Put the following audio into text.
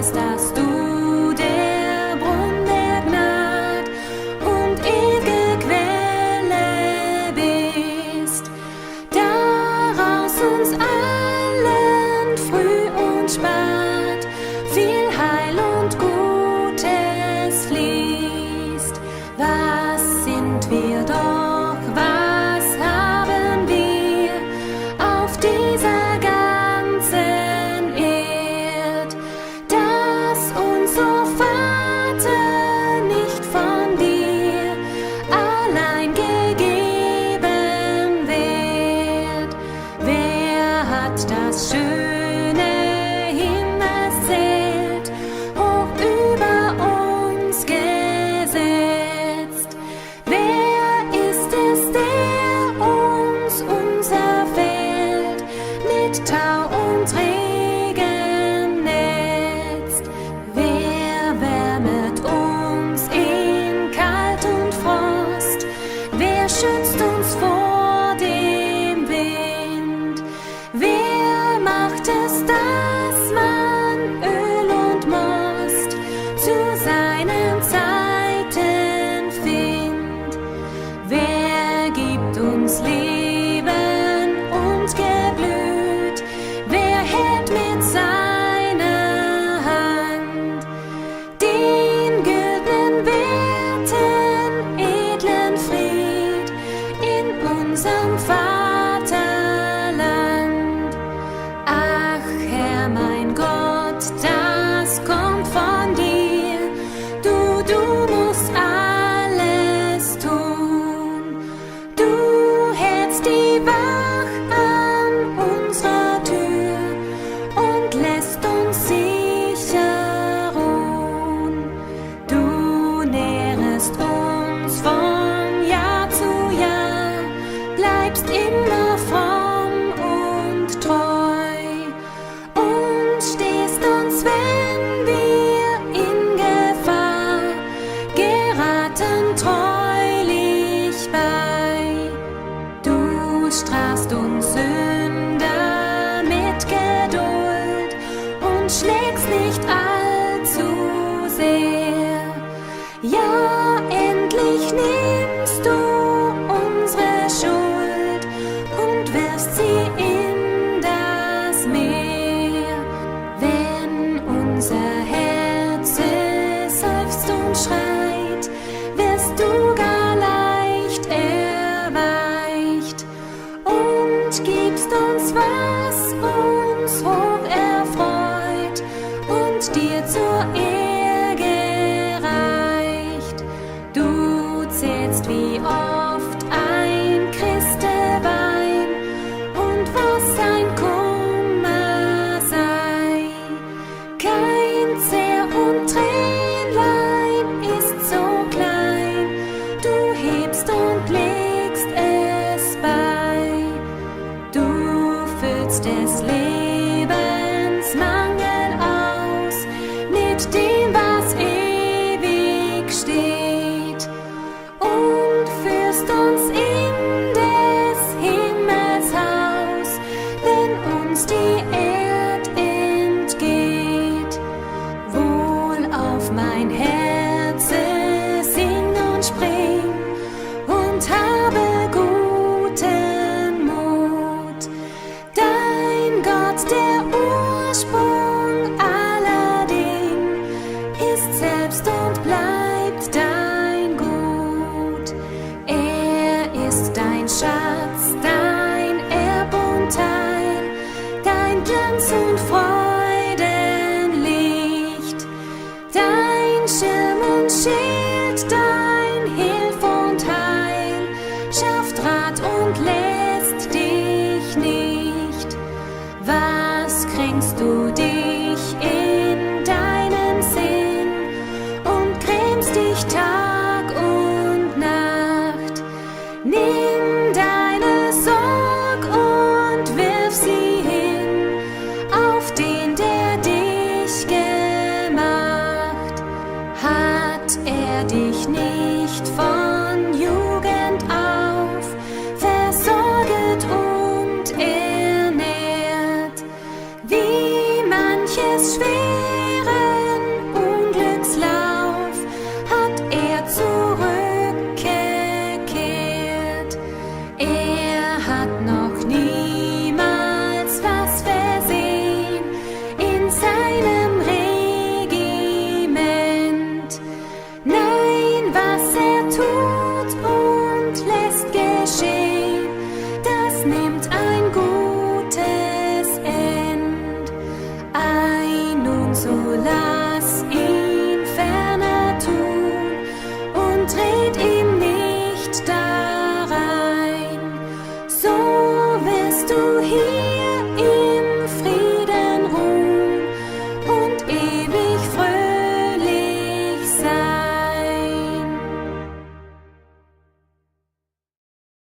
weiß, dass du der Brunnen der Gnad und ewige Quelle bist, daraus uns allen früh und spät viel Heil und Gutes fließt. Was sind wir doch, was haben wir auf dieser ganzen Erd, dass uns, o Vater, nicht von dir allein gegeben wird? Wer hat das schöne Himmelszelt hoch über uns gesetzt? Wer ist es, der uns unser Feld mit Tau und Regen netzt? Wer wärmet uns in Kalt und Frost? Wer schützt uns vor dem Wind? Wer macht es, dass man Öl und Most zu seinen Zeiten findet? Wer gibt uns Leben und Geblüt? Wer hält mit seiner Hand den güldnen Werten, edlen Fried in unserem Vaterland? Ach Herr, mein Gott, das kommt von dir. Du musst alles tun. Du hältst die Wacht an unserer Tür und lässt uns sicher ruhen. Du nährest uns von Jahr zu Jahr, bleibst immer fromm und treu und stehst uns, wenn wir in Gefahr geraten, treulich bei. Du strafst uns Sünder mit Geduld und schlägst nicht allzu sehr. Ja, endlich nimmst du unsere Schuld und wirfst sie in das Meer. Wenn unser Herz seufzt und schreit, wirst du gar leicht erweicht und gibst uns, was uns hoch erfreut und dir zur Ehr gereicht. Du zählst wie oft ein Christewein und was sein Kummer sei. Kein Zehr und Tränlein ist so klein, du hebst und legst es bei. Du füllst des Lebens Mangel aus mit dem, was ewig steht, und führst uns in des Himmels Haus, wenn uns die Erd entgeht. Wohl auf mein Herze, sing und spring und habe guten Mut. Dein Gott, der Ursprung aller Ding, ist selbst und bleibt dein Gut. Er ist dein Schatz, dein Erb und Teil, dein Glanz und Freudenlicht, dein Schirm und Schild, dein Hilf und Heil, schafft Rat und lässt dich nicht. Was kränkst du dich in deinem Sinn und grämst dich Tag und Nacht? Nimm deine Sorg und wirf sie hin auf den, der dich gemacht. Hat er dich nicht von Jugend auf versorget und ernährt? Wie manches schwere solange